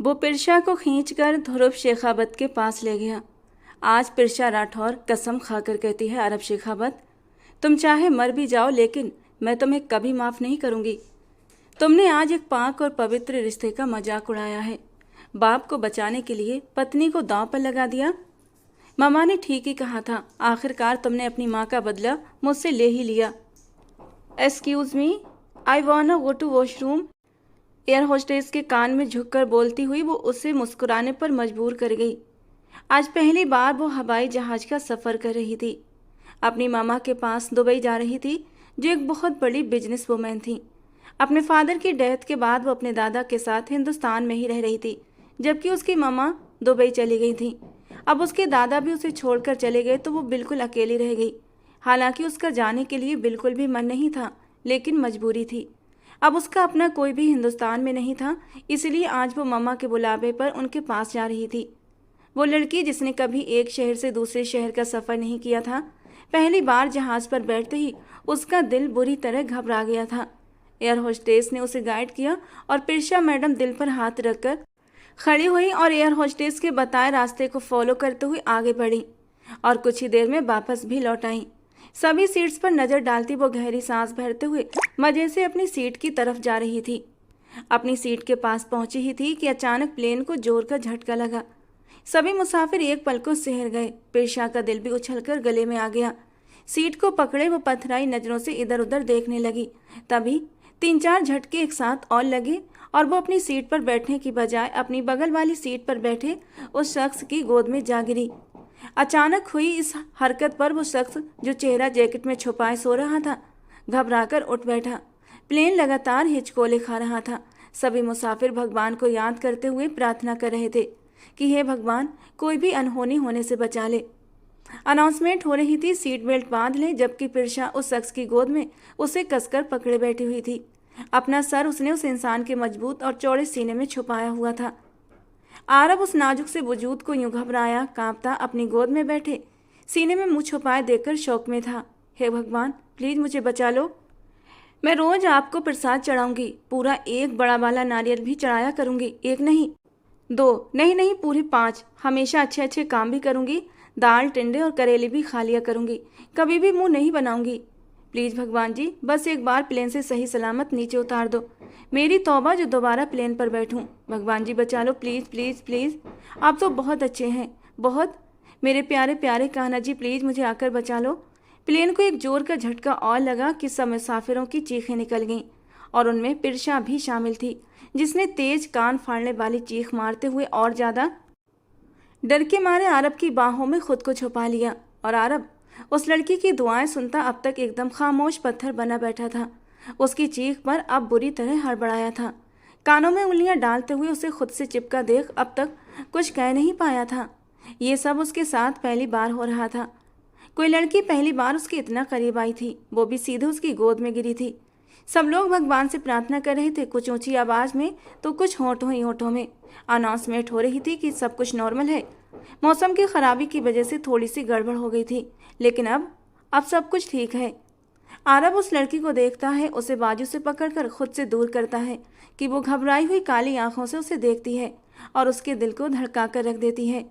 वो पिरशा को खींचकर ध्रुव शेखावत के पास ले गया। आज पिरशा राठौर कसम खाकर कहती है, अरब शेखावत, तुम चाहे मर भी जाओ लेकिन मैं तुम्हें कभी माफ़ नहीं करूँगी। तुमने आज एक पाक और पवित्र रिश्ते का मजाक उड़ाया है। बाप को बचाने के लिए पत्नी को दांव पर लगा दिया। मामा ने ठीक ही कहा था, आखिरकार तुमने अपनी माँ का बदला मुझसे ले ही लिया। Excuse me, I want go to washroom. Air hostess के कान में झुककर बोलती हुई वो उसे मुस्कुराने पर मजबूर कर गई। आज पहली बार वो हवाई जहाज का सफ़र कर रही थी। अपनी मामा के पास दुबई जा रही थी, जो एक बहुत बड़ी बिजनेस वूमेन थी। अपने फादर की डेथ के बाद वो अपने दादा के साथ हिंदुस्तान में ही रह रही थी, जबकि उसकी मामा दुबई चली गई थी। अब उसके दादा भी उसे छोड़कर चले गए तो वो बिल्कुल अकेली रह गई। हालांकि उसका जाने के लिए बिल्कुल भी मन नहीं था, लेकिन मजबूरी थी। अब उसका अपना कोई भी हिंदुस्तान में नहीं था, इसलिए आज वो मामा के बुलावे पर उनके पास जा रही थी। वो लड़की जिसने कभी एक शहर से दूसरे शहर का सफ़र नहीं किया था, पहली बार जहाज़ पर बैठते ही उसका दिल बुरी तरह घबरा गया था। एयर होस्टेस ने उसे गाइड किया और पिरशा मैडम दिल पर हाथ रखकर खड़ी हुई और एयर होस्टेस के बताए रास्ते को फॉलो करते हुए आगे बढ़ी और कुछ ही देर में वापस भी लौट आई। सभी सीट्स पर नज़र डालती वो गहरी सांस भरते हुए मज़े से अपनी सीट की तरफ जा रही थी। अपनी सीट के पास पहुंची ही थी कि अचानक प्लेन को जोर का झटका लगा। सभी मुसाफिर एक पल को सहर गए। पिरशा का दिल भी उछलकर गले में आ गया। सीट को पकड़े वो पथराई नज़रों से इधर उधर देखने लगी। तभी 3-4 झटके एक साथ और लगे और वो अपनी सीट पर बैठने की बजाय अपनी बगल वाली सीट पर बैठे उस शख्स की गोद में जा गिरी। अचानक हुई इस हरकत पर वो शख्स, जो चेहरा जैकेट में छुपाए सो रहा था, घबराकर उठ बैठा। प्लेन लगातार हिचकोले खा रहा था। सभी मुसाफिर भगवान को याद करते हुए प्रार्थना कर रहे थे कि हे भगवान, कोई भी अनहोनी होने से बचा ले। अनाउंसमेंट हो रही थी, सीट बेल्ट बांध ले, जबकि पिरशा उस शख्स की गोद में उसे कसकर पकड़े बैठी हुई थी। अपना सर उसने उस इंसान के मजबूत और चौड़े सीने में छुपाया हुआ था। आरब उस नाजुक से वजूद को यूं घबराया कांपता अपनी गोद में बैठे सीने में मुंह छुपाए देखकर शौक में था। हे भगवान, प्लीज़ मुझे बचा लो। मैं रोज़ आपको प्रसाद चढ़ाऊंगी, पूरा एक बड़ा वाला नारियल भी चढ़ाया करूंगी। एक नहीं, 2 नहीं, पूरे 5। हमेशा अच्छे अच्छे काम भी करूंगी, दाल टिंडे और करेले भी खा लिया करूंगी, कभी भी मुंह नहीं बनाऊंगी। प्लीज़ भगवान जी, बस एक बार प्लेन से सही सलामत नीचे उतार दो। मेरी तौबा जो दोबारा प्लेन पर बैठूं। भगवान जी बचा लो, प्लीज़ प्लीज़ प्लीज़। आप तो बहुत अच्छे हैं, बहुत। मेरे प्यारे प्यारे कान्हा जी, प्लीज़ मुझे आकर बचा लो। प्लेन को एक जोर का झटका और लगा कि सब मुसाफिरों की चीखें निकल गईं और उनमें पिरशा भी शामिल थी, जिसने तेज कान फाड़ने वाली चीख मारते हुए और ज़्यादा डर के मारे आरब की बाहों में खुद को छुपा लिया। और आरब उस लड़की की दुआएं सुनता अब तक एकदम खामोश पत्थर बना बैठा था। उसकी चीख पर अब बुरी तरह हड़बड़ाया था। कानों में उंगलियां डालते हुए उसे खुद से चिपका देख अब तक कुछ कह नहीं पाया था। ये सब उसके साथ पहली बार हो रहा था। कोई लड़की पहली बार उसके इतना करीब आई थी, वो भी सीधे उसकी गोद में गिरी थी। सब लोग भगवान से प्रार्थना कर रहे थे, कुछ ऊंची आवाज़ में तो कुछ होठों ही होठों में। अनाउंसमेंट हो रही थी कि सब कुछ नॉर्मल है। मौसम की खराबी की वजह से थोड़ी सी गड़बड़ हो गई थी, लेकिन अब सब कुछ ठीक है। आरब उस लड़की को देखता है, उसे बाजू से पकड़कर खुद से दूर करता है कि वो घबराई हुई काली आंखों से उसे देखती है और उसके दिल को धड़का कर रख देती है।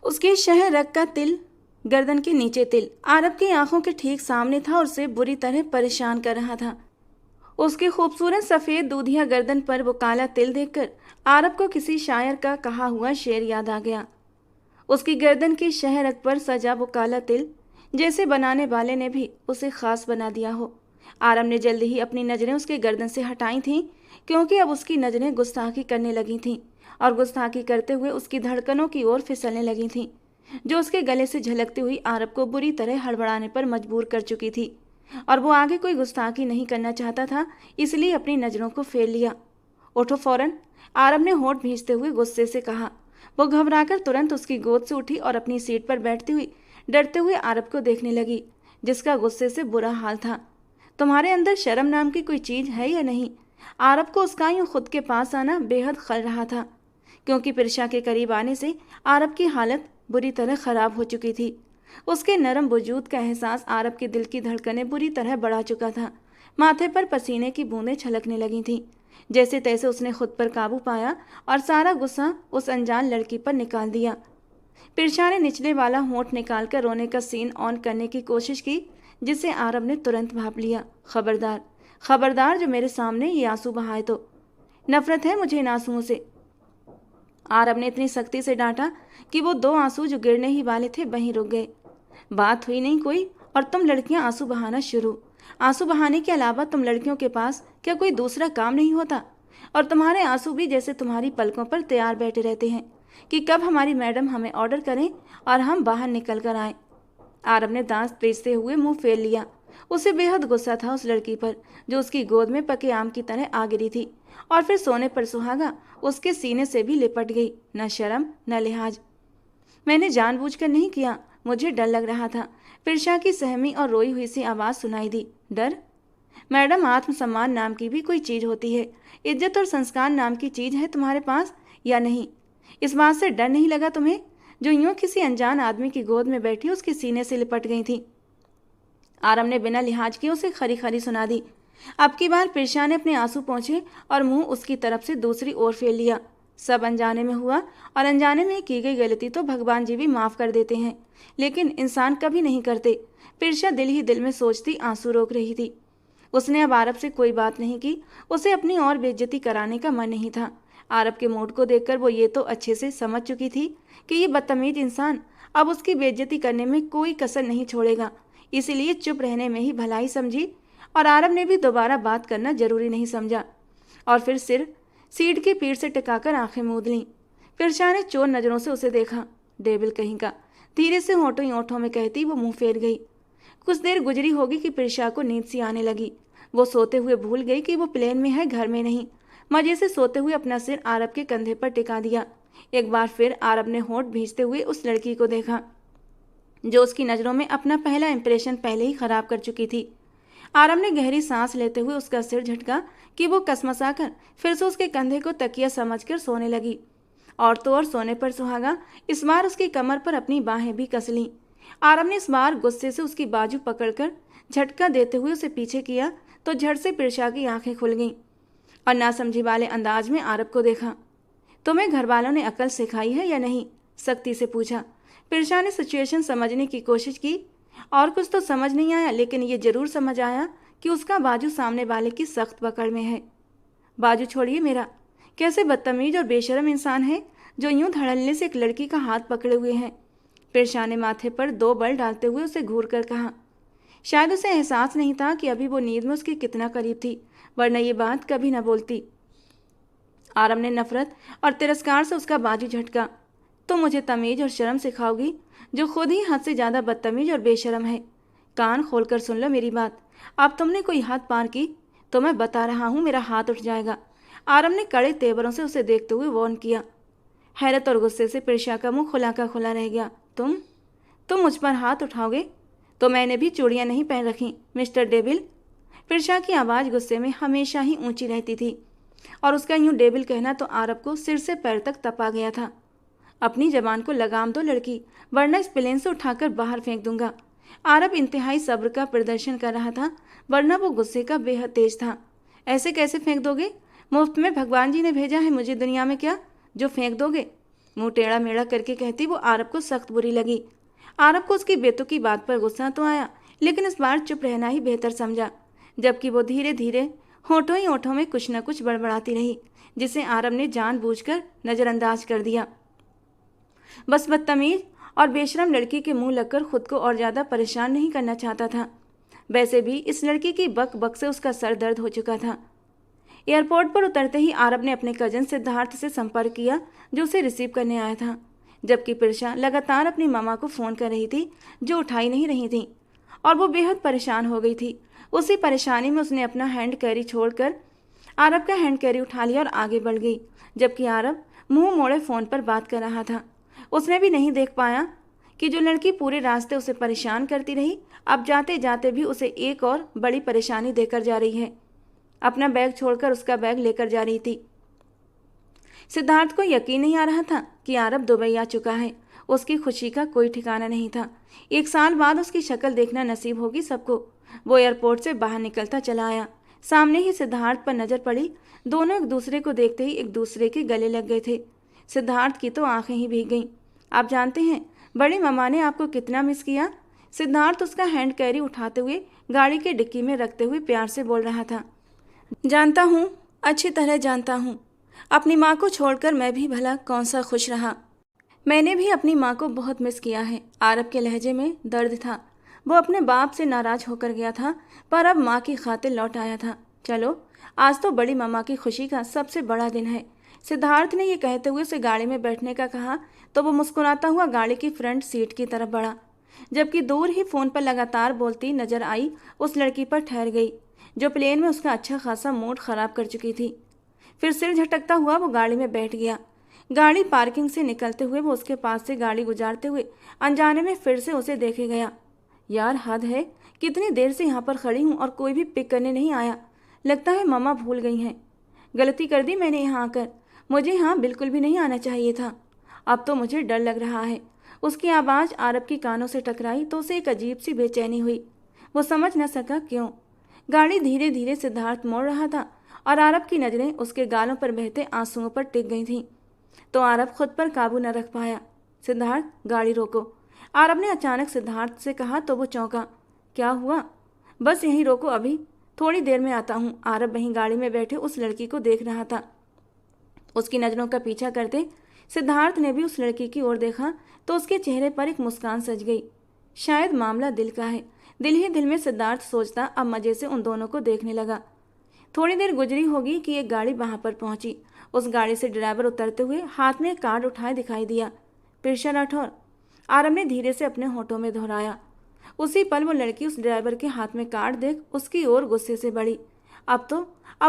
उसके शह रग का तिल, गर्दन के नीचे तिल, आरब की आंखों के ठीक सामने था और उसे बुरी तरह परेशान कर रहा था। उसकी खूबसूरत सफ़ेद दूधिया गर्दन पर वो काला तिल देखकर आरब को किसी शायर का कहा हुआ शेर याद आ गया। उसकी गर्दन की शह रग पर सजा वो काला तिल, जैसे बनाने वाले ने भी उसे खास बना दिया हो। आरब ने जल्दी ही अपनी नज़रें उसके गर्दन से हटाई थीं, क्योंकि अब उसकी नज़रें गुस्ताखी करने लगी थीं और गुस्ताखी करते हुए उसकी धड़कनों की ओर फिसलने लगी थीं, जो उसके गले से झलकती हुई आरब को बुरी तरह हड़बड़ाने पर मजबूर कर चुकी थी। और वो आगे कोई गुस्ताखी नहीं करना चाहता था, इसलिए अपनी नज़रों को फेर लिया। उठो फौरन, आरब ने होठ भींचते हुए गुस्से से कहा। वो घबराकर तुरंत उसकी गोद से उठी और अपनी सीट पर बैठती हुई डरते हुए आरब को देखने लगी, जिसका गुस्से से बुरा हाल था। तुम्हारे अंदर शर्म नाम की कोई चीज़ है या नहीं? आरब को उसका यूँ खुद के पास आना बेहद खल रहा था, क्योंकि पिरशा के करीब आने से आरब की हालत बुरी तरह ख़राब हो चुकी थी। उसके नरम वजूद का एहसास आरब के दिल की धड़कनें बुरी तरह बढ़ा चुका था। माथे पर पसीने की बूंदें छलकने लगी थीं, जैसे तैसे उसने खुद पर काबू पाया और सारा गुस्सा उस अनजान लड़की पर निकाल दिया। पिरशा ने निचले वाला होंठ निकालकर रोने का सीन ऑन करने की कोशिश की, जिसे आरब ने तुरंत भांप लिया। खबरदार, खबरदार, जो मेरे सामने ये आंसू बहाए तो। नफरत है मुझे इन आंसुओं से। आरब ने इतनी सख्ती से डांटा कि वो 2 आंसू जो गिरने ही वाले थे वहीं रुक गए। बात हुई नहीं कोई, और तुम लड़कियां आंसू बहाना शुरू। आंसू बहाने के अलावा तुम लड़कियों के पास क्या कोई दूसरा काम नहीं होता? और तुम्हारे आंसू भी जैसे तुम्हारी पलकों पर तैयार बैठे रहते हैं कि कब हमारी मैडम हमें ऑर्डर करें और हम बाहर निकल कर आए। आरब ने दांत पीसते हुए मुंह फेर लिया। उसे बेहद गुस्सा था उस लड़की पर जो उसकी गोद में पके आम की तरह आ गिरी थी, और फिर सोने पर सुहागा उसके सीने से भी लिपट गई। न शर्म न लिहाज। मैंने जानबूझकर नहीं किया, मुझे डर लग रहा था। पिरशा की सहमी और रोई हुई सी आवाज़ सुनाई दी। डर? मैडम, आत्मसम्मान नाम की भी कोई चीज़ होती है, इज्जत और संस्कार नाम की चीज़ है तुम्हारे पास या नहीं? इस बात से डर नहीं लगा तुम्हें जो यूं किसी अनजान आदमी की गोद में बैठी उसके सीने से लिपट गई थी? आरब ने बिना लिहाज किए उसे खरी खरी सुना दी। अब की बार पिरशा ने अपने आंसू पोंछे और मुंह उसकी तरफ से दूसरी ओर फेर लिया। सब अनजाने में हुआ, और अनजाने में की गई गलती तो भगवान जी भी माफ़ कर देते हैं, लेकिन इंसान कभी नहीं करते। पिरशा दिल ही दिल में सोचती आंसू रोक रही थी। उसने अब आरब से कोई बात नहीं की। उसे अपनी और बेइज्जती कराने का मन नहीं था। आरब के मूड को देखकर वो ये तो अच्छे से समझ चुकी थी कि ये बदतमीज इंसान अब उसकी बेइज्जती करने में कोई कसर नहीं छोड़ेगा, इसीलिए चुप रहने में ही भलाई समझी, और आरब ने भी दोबारा बात करना जरूरी नहीं समझा, और फिर सिर सीट की पीठ से टिकाकर आंखें मूंद लीं। पिरशा ने चोर नज़रों से उसे देखा। डेबिल कहीं का, धीरे से होठों ही होठों में कहती वो मुंह फेर गई। कुछ देर गुजरी होगी कि पिरशा को नींद सी आने लगी। वो सोते हुए भूल गई कि वो प्लेन में है, घर में नहीं। मजे से सोते हुए अपना सिर आरब के कंधे पर टिका दिया। एक बार फिर आरब ने होंठ भींचते हुए उस लड़की को देखा जो उसकी नज़रों में अपना पहला इंप्रेशन पहले ही खराब कर चुकी थी। आरब ने गहरी सांस लेते हुए उसका सिर झटका कि वो कसमसाकर फिर से उसके कंधे को तकिया समझकर सोने लगी। और तो और सोने पर सुहागा इस बार उसकी कमर पर अपनी बाहें भी कस लीं। आरब ने इस बार गुस्से से उसकी बाजू पकड़कर झटका देते हुए उसे पीछे किया तो झट से पिरशा की आंखें खुल गईं और नासमझी वाले अंदाज में आरब को देखा। तुम्हें घर वालों ने अकल सिखाई है या नहीं? सख्ती से पूछा। पिरशा ने सिचुएशन समझने की कोशिश की। और कुछ तो समझ नहीं आया, लेकिन ये जरूर समझ आया कि उसका बाजू सामने वाले की सख्त पकड़ में है। बाजू छोड़िए मेरा। कैसे बदतमीज और बेशरम इंसान है जो यूं धड़ल्ले से एक लड़की का हाथ पकड़े हुए हैं। पिरशा ने माथे पर 2 बल डालते हुए उसे घूर कर कहा। शायद उसे एहसास नहीं था कि अभी वो नींद में उसके कितना करीब थी, वरना ये बात कभी न बोलती। आरब ने नफरत और तिरस्कार से उसका बाजू झटका। तो मुझे तमीज और शर्म सिखाओगी जो खुद ही हद से ज़्यादा बदतमीज और बेशरम है? कान खोलकर सुन लो मेरी बात। अब तुमने कोई हद पार की तो मैं बता रहा हूँ मेरा हाथ उठ जाएगा। आरब ने कड़े तेवरों से उसे देखते हुए वार्न किया। हैरत और गुस्से से पिरशा का मुंह खुला का खुला रह गया। तुम मुझ पर हाथ उठाओगे? तो मैंने भी चूड़ियाँ नहीं पहन रखी मिस्टर डेविल। पिरशा की आवाज़ गुस्से में हमेशा ही ऊंची रहती थी, और उसका यूं डेविल कहना तो आरब को सिर से पैर तक तपा गया था। अपनी जबान को लगाम दो लड़की, वरना इस प्लेन से उठाकर बाहर फेंक दूंगा। आरब इंतहाई सब्र का प्रदर्शन कर रहा था, वरना वो गुस्से का बेहद तेज था। ऐसे कैसे फेंक दोगे? मुफ्त में भगवान जी ने भेजा है मुझे दुनिया में क्या जो फेंक दोगे? मुंह टेढ़ा मेढ़ा करके कहती वो आरब को सख्त बुरी लगी। आरब को उसकी बेतुकी बात पर गुस्सा तो आया, लेकिन इस बार चुप रहना ही बेहतर समझा, जबकि वो धीरे धीरे होठों ही होठों में कुछ न कुछ बड़बड़ाती रही, जिसे आरब ने जानबूझकर नज़रअंदाज कर दिया। बस बदतमीज और बेशरम लड़की के मुंह लगकर खुद को और ज़्यादा परेशान नहीं करना चाहता था। वैसे भी इस लड़की की बक बक से उसका सर दर्द हो चुका था। एयरपोर्ट पर उतरते ही आरब ने अपने कजन सिद्धार्थ से संपर्क किया जो उसे रिसीव करने आया था, जबकि पिरशा लगातार अपनी मामा को फ़ोन कर रही थी जो उठाई नहीं रही थी, और वो बेहद परेशान हो गई थी। उसी परेशानी में उसने अपना हैंड कैरी छोड़कर आरब का हैंड कैरी उठा लिया और आगे बढ़ गई, जबकि आरब मुंह मोड़े फ़ोन पर बात कर रहा था। उसने भी नहीं देख पाया कि जो लड़की पूरे रास्ते उसे परेशान करती रही, अब जाते जाते भी उसे एक और बड़ी परेशानी देकर जा रही है। अपना बैग छोड़कर उसका बैग लेकर जा रही थी। सिद्धार्थ को यकीन नहीं आ रहा था कि आरब दुबई आ चुका है। उसकी खुशी का कोई ठिकाना नहीं था। 1 साल बाद उसकी शक्ल देखना नसीब होगी सबको। वो एयरपोर्ट से बाहर निकलता चला आया। सामने ही सिद्धार्थ पर नजर पड़ी। दोनों एक दूसरे को देखते ही एक दूसरे के गले लग गए थे। सिद्धार्थ की तो आंखें ही भीग गईं। आप जानते हैं बड़ी मम्मा ने आपको कितना मिस किया? सिद्धार्थ उसका हैंड कैरी उठाते हुए गाड़ी की डिक्की में रखते हुए प्यार से बोल रहा था। जानता हूँ, अच्छी तरह जानता हूँ। अपनी माँ को छोड़कर मैं भी भला कौन सा खुश रहा। मैंने भी अपनी माँ को बहुत मिस किया है। आरब के लहजे में दर्द था। वो अपने बाप से नाराज होकर गया था, पर अब माँ की खातिर लौट आया था। चलो, आज तो बड़ी मामा की खुशी का सबसे बड़ा दिन है। सिद्धार्थ ने ये कहते हुए उसे गाड़ी में बैठने का कहा तो वो मुस्कुराता हुआ गाड़ी की फ्रंट सीट की तरफ बढ़ा, जबकि दूर ही फोन पर लगातार बोलती नजर आई उस लड़की पर ठहर गई जो प्लेन में उसका अच्छा खासा मूड खराब कर चुकी थी। फिर सिर झटकता हुआ वो गाड़ी में बैठ गया। गाड़ी पार्किंग से निकलते हुए वो उसके पास से गाड़ी गुजारते हुए अनजाने में फिर से उसे देखे गया। यार हद है, कितनी देर से यहाँ पर खड़ी हूँ और कोई भी पिक करने नहीं आया। लगता है मम्मा भूल गई हैं। गलती कर दी मैंने यहाँ आकर। मुझे यहाँ बिल्कुल भी नहीं आना चाहिए था। अब तो मुझे डर लग रहा है। उसकी आवाज़ आरब की कानों से टकराई तो उसे एक अजीब सी बेचैनी हुई। वो समझ न सका क्यों। गाड़ी धीरे धीरे सिद्धार्थ मोड़ रहा था और आरब की नज़रें उसके गालों पर बहते आंसुओं पर टिक गई थीं। तो आरब खुद पर काबू न रख पाया। सिद्धार्थ, गाड़ी रोको। आरब ने अचानक सिद्धार्थ से कहा तो वो चौंका। क्या हुआ? बस यहीं रोको, अभी थोड़ी देर में आता हूँ। आरब वहीं गाड़ी में बैठे उस लड़की को देख रहा था। उसकी नज़रों का पीछा करते सिद्धार्थ ने भी उस लड़की की ओर देखा तो उसके चेहरे पर एक मुस्कान सज गई। शायद मामला दिल का है। दिल ही दिल में सिद्धार्थ सोचता अब मज़े से उन दोनों को देखने लगा। थोड़ी देर गुजरी होगी कि एक गाड़ी वहां पर पहुंची। उस गाड़ी से ड्राइवर उतरते हुए हाथ में एक कार्ड उठाए दिखाई दिया। पिरशा राठौर, आरब ने धीरे से अपने होठों में दोहराया। उसी पल वो लड़की उस ड्राइवर के हाथ में कार्ड देख उसकी ओर गुस्से से बढ़ी। अब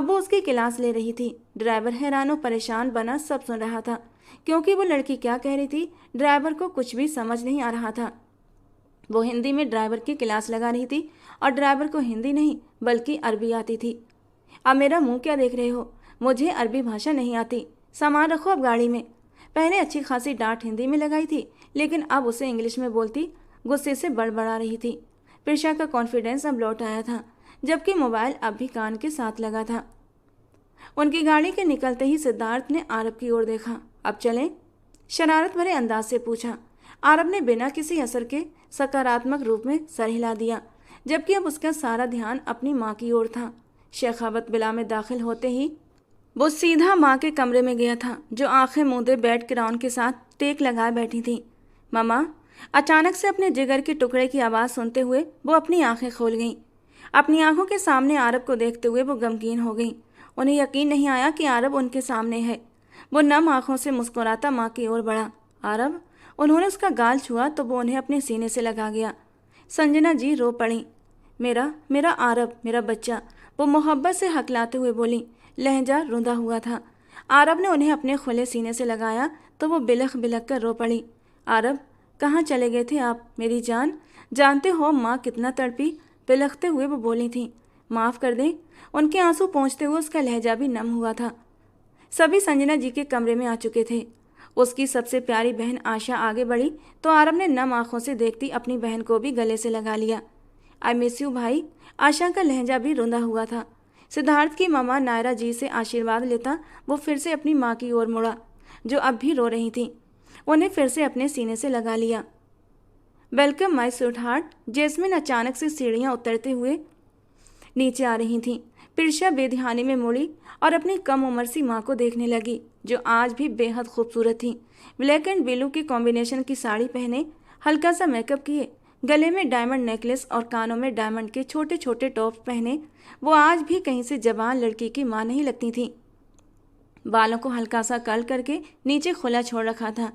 वो उसकी क्लास ले रही थी। ड्राइवर हैरान और परेशान बना सब सुन रहा था, क्योंकि वो लड़की क्या कह रही थी ड्राइवर को कुछ भी समझ नहीं आ रहा था। वो हिंदी में ड्राइवर की क्लास लगा रही थी और ड्राइवर को हिंदी नहीं बल्कि अरबी आती थी। अब मेरा मुंह क्या देख रहे हो? मुझे अरबी भाषा नहीं आती। सामान रखो अब गाड़ी में। पहले अच्छी खासी डांट हिंदी में लगाई थी, लेकिन अब उसे इंग्लिश में बोलती गुस्से से बड़बड़ा रही थी। प्रिशा का कॉन्फिडेंस अब लौट आया था, जबकि मोबाइल अब भी कान के साथ लगा था। उनकी गाड़ी के निकलते ही सिद्धार्थ ने आरब की ओर देखा। अब चलें? शरारत भरे अंदाज से पूछा। आरब ने बिना किसी असर के सकारात्मक रूप में सर हिला दिया, जबकि अब उसका सारा ध्यान अपनी माँ की ओर था। शेखावत बिला में दाखिल होते ही वो सीधा माँ के कमरे में गया था, जो आंखें मूंदे बेड क्राउन के साथ टेक लगाए बैठी थी। मम्मा, अचानक से अपने जिगर के टुकड़े की आवाज़ सुनते हुए वो अपनी आंखें खोल गईं। अपनी आंखों के सामने आरब को देखते हुए वो गमगीन हो गईं। उन्हें यकीन नहीं आया कि आरब उनके सामने है। वो नम आंखों से मुस्कुराता माँ की ओर बढ़ा। आरब, उन्होंने उसका गाल छुआ तो वो उन्हें अपने सीने से लगा गया। संजना जी रो पड़ी। मेरा मेरा आरब, मेरा बच्चा, वो मोहब्बत से हकलाते हुए बोली। लहजा रुंधा हुआ था। आरब ने उन्हें अपने खुले सीने से लगाया तो वो बिलख बिलख कर रो पड़ी। आरब, कहाँ चले गए थे आप मेरी जान? जानते हो माँ कितना तड़पी? बिलखते हुए वो बोली थी। माफ़ कर दें। उनके आंसू पहुँचते हुए उसका लहजा भी नम हुआ था। सभी संजना जी के कमरे में आ चुके थे। उसकी सबसे प्यारी बहन आशा आगे बढ़ी तो आरब ने नम आंखों से देखती अपनी बहन को भी गले से लगा लिया। आई मिस यू भाई। आशा का लहजा भी रुंधा हुआ था। सिद्धार्थ की मामा नायरा जी से आशीर्वाद लेता वो फिर से अपनी माँ की ओर मुड़ा, जो अब भी रो रही थी। उन्हें फिर से अपने सीने से लगा लिया। Welcome my sweetheart. जैस्मिन अचानक से सीढ़ियाँ उतरते हुए नीचे आ रही थीं। प्रिशा बेध्यानी में मुड़ी और अपनी कम उम्र सी माँ को देखने लगी, जो आज भी बेहद खूबसूरत थी। ब्लैक एंड ब्लू की कॉम्बिनेशन की साड़ी पहने, हल्का सा मेकअप किए, गले में डायमंड नेकलेस और कानों में डायमंड के छोटे छोटे टॉप्स पहने वो आज भी कहीं से जवान लड़की की माँ नहीं लगती थी। बालों को हल्का सा कर्ल करके नीचे खुला छोड़ रखा था।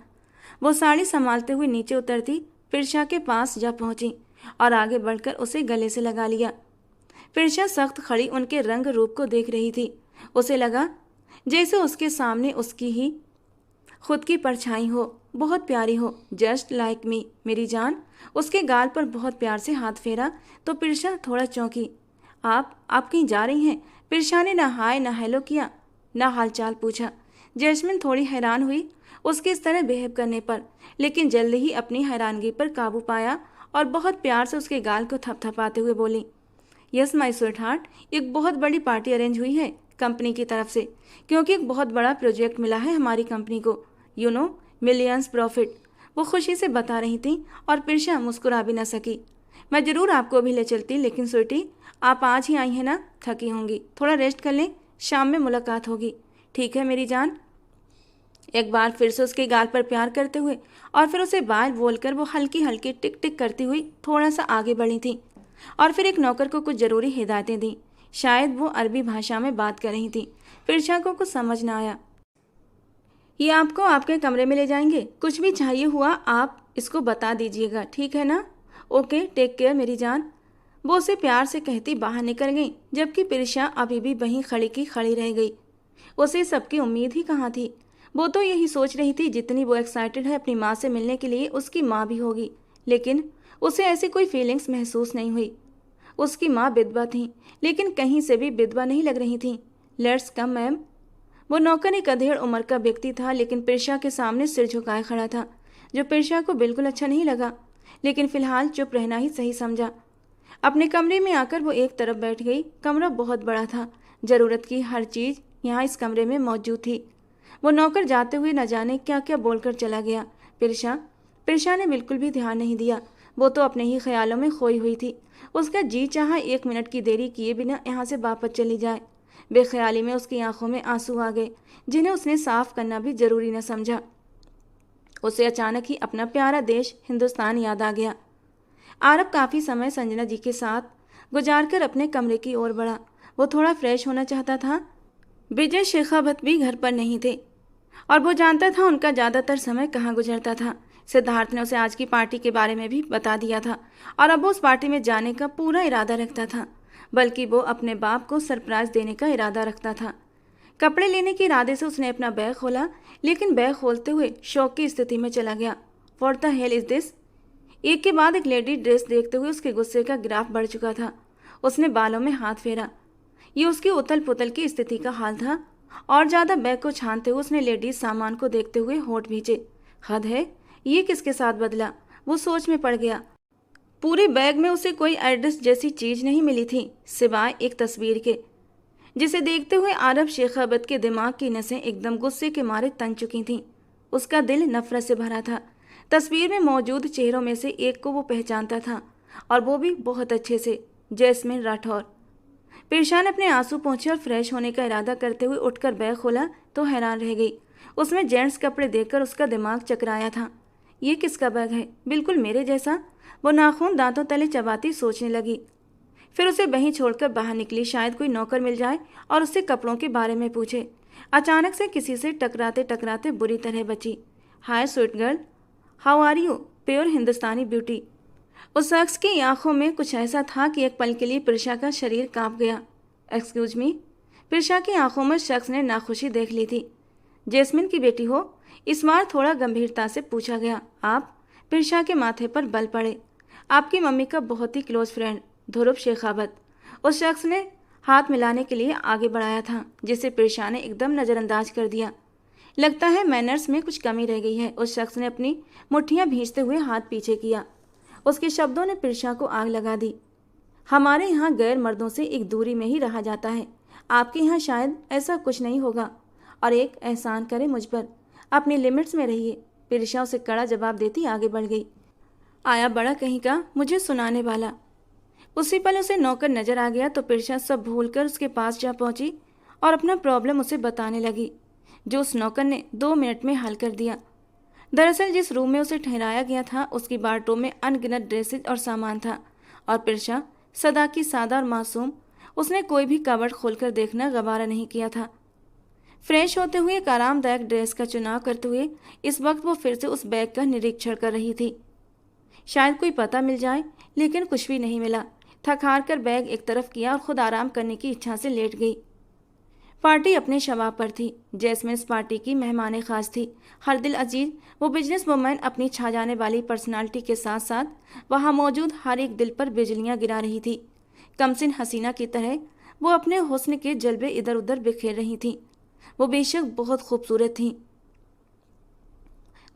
वो साड़ी संभालते हुए नीचे उतरती प्रिशा के पास जा पहुंची और आगे बढ़कर उसे गले से लगा लिया। प्रिशा सख्त खड़ी उनके रंग रूप को देख रही थी। उसे लगा जैसे उसके सामने उसकी ही खुद की परछाई हो, बहुत प्यारी हो, जस्ट लाइक मी मेरी जान। उसके गाल पर बहुत प्यार से हाथ फेरा तो प्रिशा थोड़ा चौंकी। आप कहीं जा रही हैं? प्रिशा ने ना हाय ना हेलो किया, ना हालचाल पूछा। जैस्मिन थोड़ी हैरान हुई उसके इस तरह बिहेव करने पर, लेकिन जल्दी ही अपनी हैरानगी पर काबू पाया और बहुत प्यार से उसके गाल को थपथपाते हुए बोली, यस माय स्वीट हार्ट, एक बहुत बड़ी पार्टी अरेंज हुई है कंपनी की तरफ से, क्योंकि एक बहुत बड़ा प्रोजेक्ट मिला है हमारी कंपनी को। मिलियंस प्रॉफिट, वो खुशी से बता रही थी और प्रिशा मुस्कुरा भी न सकी। मैं ज़रूर आपको भी ले चलती, लेकिन स्वीटी आप आज ही आई हैं ना, थकी होंगी, थोड़ा रेस्ट कर लें, शाम में मुलाकात होगी। ठीक है मेरी जान। एक बार फिर से उसके गाल पर प्यार करते हुए और फिर उसे बाय बोलकर वो हल्की हल्की टिक टिक करती हुई थोड़ा सा आगे बढ़ी थी और फिर एक नौकर को कुछ ज़रूरी हिदायतें दी। शायद वो अरबी भाषा में बात कर रही थी। प्रिशा को कुछ समझ ना आया। ये आपको आपके कमरे में ले जाएंगे, कुछ भी चाहिए हुआ आप इसको बता दीजिएगा, ठीक है ना? ओके, टेक केयर मेरी जान। वो उसे प्यार से कहती बाहर निकल गई, जबकि प्रिशा अभी भी वहीं खड़ी की खड़ी रह गई। उसे सबकी उम्मीद ही कहाँ थी। वो तो यही सोच रही थी जितनी वो एक्साइटेड है अपनी माँ से मिलने के लिए उसकी माँ भी होगी, लेकिन उसे ऐसी कोई फीलिंग्स महसूस नहीं हुई। उसकी माँ विधवा थी, लेकिन कहीं से भी विधवा नहीं लग रही थी। Let's come ma'am. वो नौकर एक अधेड़ उम्र का व्यक्ति था, लेकिन प्रिशा के सामने सिर झुकाए खड़ा था, जो प्रिशा को बिल्कुल अच्छा नहीं लगा, लेकिन फिलहाल चुप रहना ही सही समझा। अपने कमरे में आकर वो एक तरफ बैठ गई। कमरा बहुत बड़ा था, ज़रूरत की हर चीज़ यहाँ इस कमरे में मौजूद थी। वो नौकर जाते हुए न जाने क्या क्या बोलकर चला गया। प्रिशा ने बिल्कुल भी ध्यान नहीं दिया। वो तो अपने ही ख्यालों में खोई हुई थी। उसका जी चाहा 1 मिनट की देरी किए बिना यहाँ से वापस चली जाए। बेख्याली में उसकी आंखों में आंसू आ गए, जिन्हें उसने साफ करना भी जरूरी न समझा। उसे अचानक ही अपना प्यारा देश हिंदुस्तान याद आ गया। आरब काफ़ी समय संजना जी के साथ गुजारकर अपने कमरे की ओर बढ़ा। वो थोड़ा फ्रेश होना चाहता था। विजय शेखावत भी घर पर नहीं थे और वो जानता था उनका ज़्यादातर समय कहाँ गुजरता था। सिद्धार्थ ने उसे आज की पार्टी के बारे में भी बता दिया था और अब वो उस पार्टी में जाने का पूरा इरादा रखता था, बल्कि वो अपने बाप को सरप्राइज देने का इरादा रखता था। कपड़े लेने के इरादे से उसने अपना बैग खोला, लेकिन बैग खोलते हुए शौक की स्थिति में चला गया। What the hell is this? एक के बाद एक लेडी ड्रेस देखते हुए उसके गुस्से का ग्राफ बढ़ चुका था। उसने बालों में हाथ फेरा। ये उसकी उथल पुथल की स्थिति का हाल था। और ज़्यादा बैग को छानते हुए उसने लेडीज सामान को देखते हुए होंठ भींचे। हद है, ये किसके साथ बदला? वो सोच में पड़ गया। पूरे बैग में उसे कोई एड्रेस जैसी चीज़ नहीं मिली थी, सिवाय एक तस्वीर के, जिसे देखते हुए आरब शेखावत के दिमाग की नसें एकदम गुस्से के मारे तन चुकी थीं। उसका दिल नफरत से भरा था। तस्वीर में मौजूद चेहरों में से एक को वो पहचानता था, और वो भी बहुत अच्छे से, जैस्मिन राठौर। प्रिशा ने अपने आंसू पोंछे और फ्रेश होने का इरादा करते हुए उठकर बैग खोला तो हैरान रह गई। उसमें जेंट्स कपड़े देखकर उसका दिमाग चकराया था। ये किसका बैग है? बिल्कुल मेरे जैसा। वो नाखून दांतों तले चबाती सोचने लगी। फिर उसे वहीं छोड़कर बाहर निकली, शायद कोई नौकर मिल जाए और उससे कपड़ों के बारे में पूछे। अचानक से किसी से टकराते टकराते बुरी तरह बची। Hi sweet girl, how are you? Pure Hindustani beauty. उस शख्स की आंखों में कुछ ऐसा था कि एक पल के लिए प्रिशा का शरीर कांप गया। Excuse me? प्रिशा की आंखों में शख्स ने नाखुशी देख ली थी। जैस्मिन की बेटी हो? इस बार थोड़ा गंभीरता से पूछा गया। आप? प्रिशा के माथे पर बल पड़े। आपकी मम्मी का बहुत ही क्लोज फ्रेंड ध्रुव शेखावत। उस शख्स ने हाथ मिलाने के लिए आगे बढ़ाया था, जिसे प्रिशा ने एकदम नज़रअंदाज कर दिया। लगता है मैनर्स में कुछ कमी रह गई है। उस शख्स ने अपनी मुट्ठियां भींचते हुए हाथ पीछे किया। उसके शब्दों ने प्रिशा को आग लगा दी। हमारे यहाँ गैर मर्दों से एक दूरी में ही रहा जाता है, आपके यहाँ शायद ऐसा कुछ नहीं होगा। और एक एहसान करें मुझ पर, अपनी लिमिट्स में रहिए। प्रिशा उसे कड़ा जवाब देती आगे बढ़ गई। आया बड़ा कहीं का मुझे सुनाने वाला। उसी पल उसे नौकर नजर आ गया तो प्रिशा सब भूलकर उसके पास जा पहुंची और अपना प्रॉब्लम उसे बताने लगी, जो उस नौकर ने 2 मिनट में हल कर दिया। दरअसल जिस रूम में उसे ठहराया गया था उसकी बारटों में अनगिनत ड्रेसेज और सामान था, और प्रिशा सदा की सादा और मासूम, उसने कोई भी कबर्ड खोलकर देखना गवारा नहीं किया था। फ्रेश होते हुए एक आरामदायक ड्रेस का चुनाव करते हुए इस वक्त वो फिर से उस बैग का निरीक्षण कर रही थी। शायद कोई पता मिल जाए, लेकिन कुछ भी नहीं मिला। थक हार कर बैग एक तरफ किया और खुद आराम करने की इच्छा से लेट गई। पार्टी अपने शबाब पर थी। जैस्मिन इस पार्टी की मेहमान खास थी। हर दिल अजीज वो बिजनेस वुमैन अपनी छा जाने वाली पर्सनालिटी के साथ साथ वहाँ मौजूद हर एक दिल पर बिजलियाँ गिरा रही थी। कमसिन हसीना की तरह वो अपने हुस्न के जलवे इधर उधर बिखेर रही थी। वो बेशक बहुत खूबसूरत थी।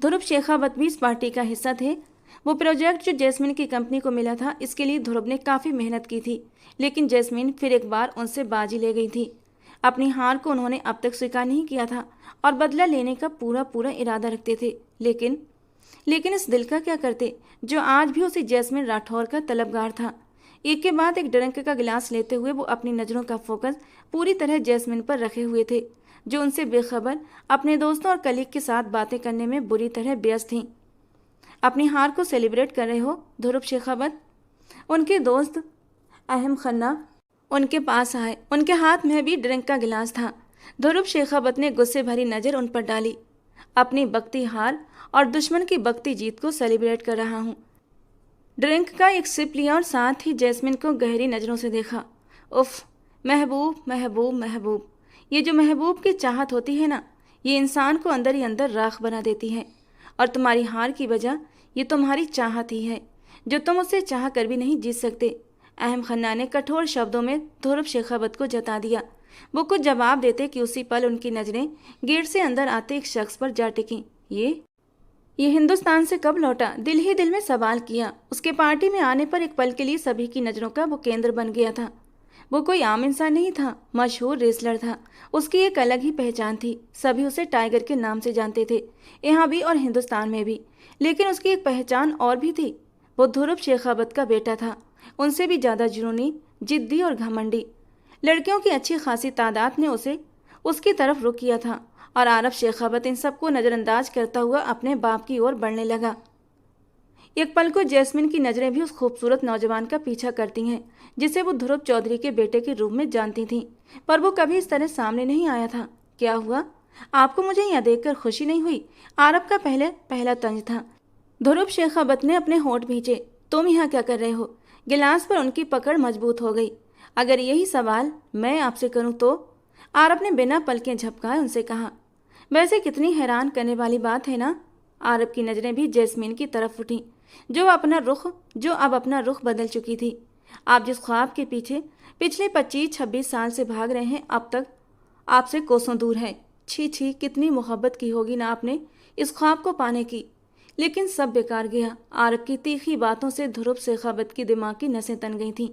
ध्रुव शेखावत भी इस पार्टी का हिस्सा थे। वो प्रोजेक्ट जो जैस्मिन की कंपनी को मिला था, इसके लिए ध्रुव ने काफ़ी मेहनत की थी, लेकिन जैस्मिन फिर एक बार उनसे बाजी ले गई थी। अपनी हार को उन्होंने अब तक स्वीकार नहीं किया था और बदला लेने का पूरा पूरा इरादा रखते थे। लेकिन इस दिल का क्या करते जो आज भी उसी जैस्मिन राठौर का तलबगार था। एक के बाद एक ड्रिंक का गिलास लेते हुए वो अपनी नज़रों का फोकस पूरी तरह जैस्मिन पर रखे हुए थे, जो उनसे बेखबर अपने दोस्तों और कलीग के साथ बातें करने में बुरी तरह व्यस्त थीं। अपनी हार को सेलिब्रेट कर रहे हो ध्रुव शेखावत? उनके दोस्त अहम खन्ना उनके पास आए। उनके हाथ में भी ड्रिंक का गिलास था। ध्रुव शेखावत ने गुस्से भरी नज़र उन पर डाली। अपनी बकती हार और दुश्मन की बकती जीत को सेलिब्रेट कर रहा हूँ। ड्रिंक का एक सिप लिया और साथ ही जैस्मिन को गहरी नज़रों से देखा। उफ, महबूब महबूब महबूब, ये जो महबूब की चाहत होती है ना, ये इंसान को अंदर ही अंदर राख बना देती है। और तुम्हारी हार की वजह ये तुम्हारी चाहत ही है, जो तुम उससे चाह कर भी नहीं जीत सकते। अहम खन्ना ने कठोर शब्दों में ध्रुव शेखावत को जता दिया। वो कुछ जवाब देते कि उसी पल उनकी नज़रें गेट से अंदर आते एक शख्स पर जा टिकीं। ये हिंदुस्तान से कब लौटा? दिल ही दिल में सवाल किया। उसके पार्टी में आने पर एक पल के लिए सभी की नज़रों का वो केंद्र बन गया था। वो कोई आम इंसान नहीं था, मशहूर रेसलर था। उसकी एक अलग ही पहचान थी। सभी उसे टाइगर के नाम से जानते थे, यहाँ भी और हिंदुस्तान में भी। लेकिन उसकी एक पहचान और भी थी। वो ध्रुव शेखावत का बेटा था, उनसे भी ज़्यादा जुनूनी, जिद्दी और घमंडी। लड़कियों की अच्छी खासी तादाद ने उसे उसकी तरफ रुख किया था और आरब शेखावत इन सबको नज़रअंदाज करता हुआ अपने बाप की ओर बढ़ने लगा। एक पल को जैस्मिन की नज़रें भी उस खूबसूरत नौजवान का पीछा करती हैं जिसे वो ध्रुव चौधरी के बेटे के रूप में जानती थीं, पर वो कभी इस तरह सामने नहीं आया था। क्या हुआ? आपको मुझे यहाँ देखकर खुशी नहीं हुई? आरब का पहला तंज था। ध्रुव शेखावत ने अपने होंठ भींचे। तुम यहाँ क्या कर रहे हो? गिलास पर उनकी पकड़ मजबूत हो गई। अगर यही सवाल मैं आपसे करूँ तो? आरब ने बिना पलकें झपकाए उनसे कहा। वैसे कितनी हैरान करने वाली बात है ना। आरब की नज़रें भी जैस्मिन की तरफ उठी, जो अब अपना रुख बदल चुकी थी। आप जिस ख्वाब के पीछे पिछले 25-26 साल से भाग रहे हैं, अब तक आपसे कोसों दूर है। छी छी, कितनी मोहब्बत की होगी ना आपने इस ख्वाब को पाने की। लेकिन सब बेकार गया। आरब की तीखी बातों से ध्रुव शेखावत की दिमाग की नसें तन गई थीं।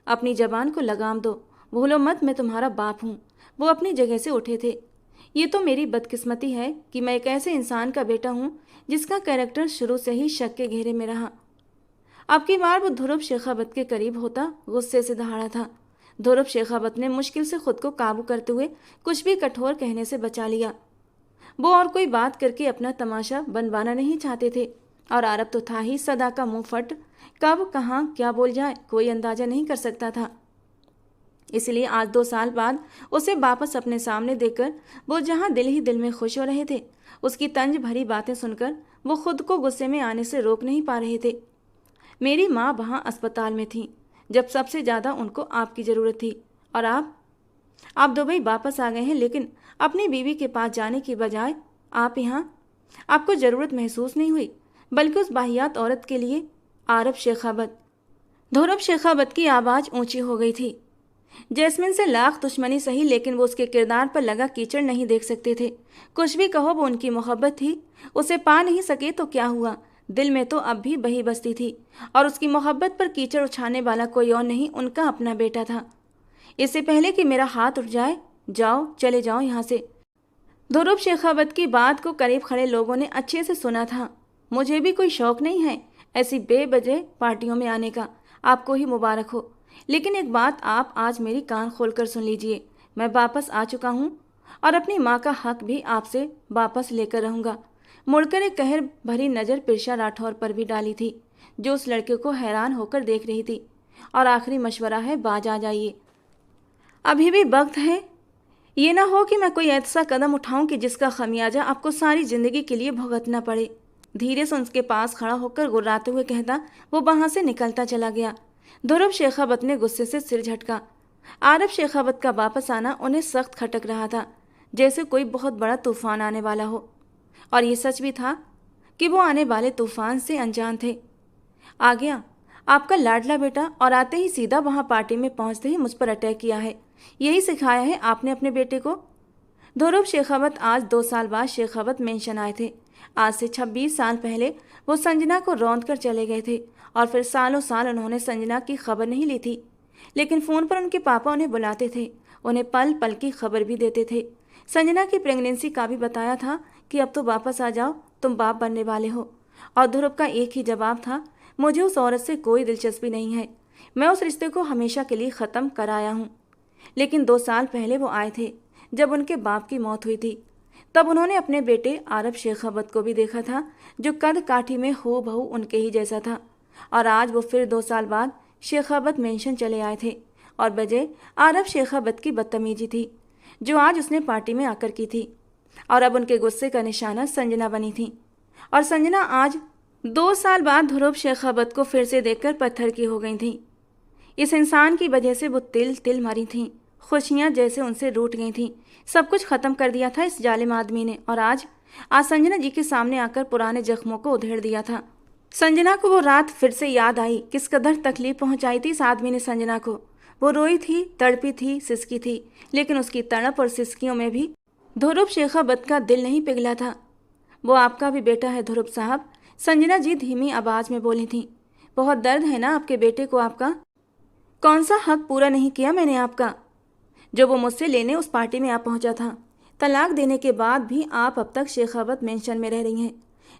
अपनी जबान को लगाम दो, भूलो मत मैं तुम्हारा बाप हूँ। वो अपनी जगह से उठे थे। ये तो मेरी बदकिस्मती है कि मैं एक ऐसे इंसान का बेटा हूँ जिसका कैरेक्टर शुरू से ही शक के घेरे में रहा। अब की बार वो ध्रुव शेखावत के करीब होता गुस्से से दहाड़ा था। ध्रुव शेखावत ने मुश्किल से खुद को काबू करते हुए कुछ भी कठोर कहने से बचा लिया। वो और कोई बात करके अपना तमाशा बनवाना नहीं चाहते थे, और आरब तो था ही सदा का मुंह फट। कब कहाँ क्या बोल जाए कोई अंदाजा नहीं कर सकता था। इसलिए आज 2 साल बाद उसे वापस अपने सामने देखकर वो जहाँ दिल ही दिल में खुश हो रहे थे, उसकी तंज भरी बातें सुनकर वो खुद को गुस्से में आने से रोक नहीं पा रहे थे। मेरी माँ वहाँ अस्पताल में थी जब सबसे ज़्यादा उनको आपकी ज़रूरत थी, और आप दुबई वापस आ गए हैं, लेकिन अपनी बीवी के पास जाने की बजाय आप यहाँ। आपको ज़रूरत महसूस नहीं हुई, बल्कि उस बाहियात औरत के लिए। आरब शेखावत। ध्रुव शेखावत की आवाज़ ऊंची हो गई थी। जैस्मिन से लाख दुश्मनी सही, लेकिन वो उसके किरदार पर लगा कीचड़ नहीं देख सकते थे। कुछ भी कहो, वो उनकी मोहब्बत थी। उसे पा नहीं सके तो क्या हुआ, दिल में तो अब भी बही बसती थी, और उसकी मोहब्बत पर कीचड़ उछाने वाला कोई और नहीं, उनका अपना बेटा था। इससे पहले कि मेरा हाथ उठ जाए, जाओ, चले जाओ यहाँ से। ध्रुव शेखावत की बात को करीब खड़े लोगों ने अच्छे से सुना था। मुझे भी कोई शौक नहीं है ऐसी बेवजह पार्टियों में आने का, आपको ही मुबारक हो। लेकिन एक बात आप आज मेरी कान खोलकर सुन लीजिए। मैं वापस आ चुका हूँ और अपनी माँ का हक भी आपसे वापस लेकर रहूँगा। मुड़कर एक कहर भरी नज़र पिरशा राठौर पर भी डाली थी, जो उस लड़के को हैरान होकर देख रही थी। और आखिरी मशवरा है, बाज आ जाइए, अभी भी वक्त है। ये ना हो कि मैं कोई ऐसा कदम उठाऊं कि जिसका खमियाजा आपको सारी ज़िंदगी के लिए भुगतना पड़े। धीरे से उसके पास खड़ा होकर गुर्राते हुए कहता वो वहाँ से निकलता चला गया। ध्रुव शेखावत ने गुस्से से सिर झटका। आरब शेखावत का वापस आना उन्हें सख्त खटक रहा था, जैसे कोई बहुत बड़ा तूफान आने वाला हो। और ये सच भी था कि वो आने वाले तूफान से अनजान थे। आ गया आपका लाडला बेटा, और आते ही सीधा वहाँ पार्टी में पहुँचते ही मुझ पर अटैक किया है। यही सिखाया है आपने अपने बेटे को? ध्रुव शेखावत आज 2 साल बाद शेखावत मेंशन आए थे। आज से 26 साल पहले वो संजना को रौंद कर चले गए थे और फिर सालों साल उन्होंने संजना की खबर नहीं ली थी। लेकिन फ़ोन पर उनके पापा उन्हें बुलाते थे, उन्हें पल पल की खबर भी देते थे। संजना की प्रेगनेंसी का भी बताया था कि अब तो वापस आ जाओ, तुम बाप बनने वाले हो। और ध्रुव का एक ही जवाब था, मुझे उस औरत से कोई दिलचस्पी नहीं है, मैं उस रिश्ते को हमेशा के लिए ख़त्म कराया हूँ। लेकिन 2 साल पहले वो आए थे जब उनके बाप की मौत हुई थी। तब उन्होंने अपने बेटे आरब शेखावत को भी देखा था, जो कद काठी में हो बहू उनके ही जैसा था। और आज वो फिर 2 साल बाद शेखावत मेंशन चले आए थे और वजह आरब शेखावत की बदतमीजी थी, जो आज उसने पार्टी में आकर की थी। और अब उनके गुस्से का निशाना संजना बनी थी। और संजना आज 2 साल बाद ध्रुव शेखावत को फिर से देखकर पत्थर की हो गई थी। इस इंसान की वजह से वो तिल तिल मरी थीं, खुशियाँ जैसे उनसे रूठ गई थीं। सब कुछ ख़त्म कर दिया था इस जालिम आदमी ने, और आज संजना जी के सामने आकर पुराने जख्मों को उधेड़ दिया था। संजना को वो रात फिर से याद आई, किस कदर तकलीफ पहुंचाई थी इस आदमी ने संजना को। वो रोई थी, तड़पी थी, सिसकी थी, लेकिन उसकी तड़प और सिसकियों में भी ध्रुव शेखावत का दिल नहीं पिघला था। वो आपका भी बेटा है ध्रुव साहब, संजना जी धीमी आवाज़ में बोली थी। बहुत दर्द है ना आपके बेटे को आपका? कौन सा हक पूरा नहीं किया मैंने आपका, जो वो मुझसे लेने उस पार्टी में आ पहुंचा था? तलाक देने के बाद भी आप अब तक शेखावत मेंशन में रह रही हैं।